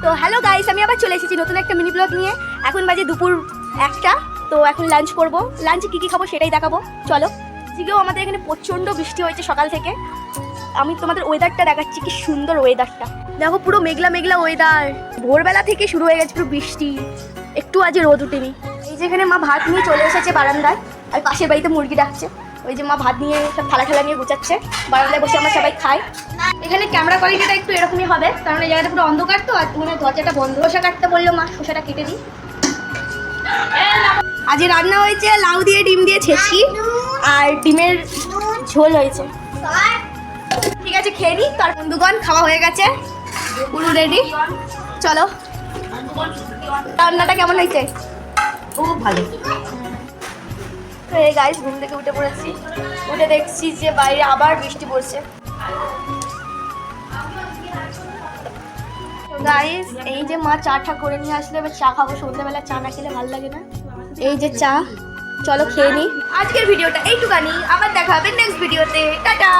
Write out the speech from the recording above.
তো hello guys, আমি আবার চলে এসেছি নতুন একটা মিনি ব্লগ নিয়ে। এখন বাজে দুপুর 1টা। তো এখন লাঞ্চ করব। লাঞ্চে কী কী খাবো সেটাই দেখাবো, চলো। আজকেও আমাদের এখানে প্রচণ্ড বৃষ্টি হয়েছে সকাল থেকে। আমি তোমাদের ওয়েদারটা দেখাচ্ছি, কি সুন্দর ওয়েদারটা দেখো, পুরো মেঘলা মেঘলা ওয়েদার। ভোরবেলা থেকে শুরু হয়ে গেছে পুরো বৃষ্টি, একটু আজ রোদ উঠেনি। এই যেখানে মা ভাত নিয়ে চলে এসেছে বারান্দায়, আর পাশের বাড়িতে মুরগি ডাকছে। ওই যে মা ভাত নিয়ে সব থালা ঠালা নিয়ে গুছাচ্ছে, বারান্দায় বসে আমরা সবাই খাই। এখানে ক্যামেরা কোয়ালিটিটা একটু এরকমই হবে, কারণ এই জায়গাটা পুরো অন্ধকার, তো আর মানে দরজাটা বন্ধ। শসা কাটতে বললো মা, শসাটা কেটে দিই। আজ রান্না হয়েছে লাউ দিয়ে ডিম দিয়ে ছেঁচকি, আর ডিমের ঝোল হয়েছে। ঠিক আছে, খেয়ে নিই। তার বন্ধুগণ খাওয়া হয়ে গেছে, পুরো রেডি। চলো, রান্নাটা কেমন হয়েছে? খুব ভালো। তো এই গাইস, ঘুম থেকে উঠে পড়েছি, উঠে দেখছি যে বাইরে আবার বৃষ্টি পড়ছে। গাইস, এই যে মা চাটা করে নিয়ে আসলে, এবার চা খাবো। সন্ধ্যাবেলা চা না খেলে ভালো লাগে না। এই যে চা, চলো খেয়ে নিই। আজকের ভিডিওটা এইটুকানি, আবার দেখা হবে নেক্সট ভিডিওতে। টাটা।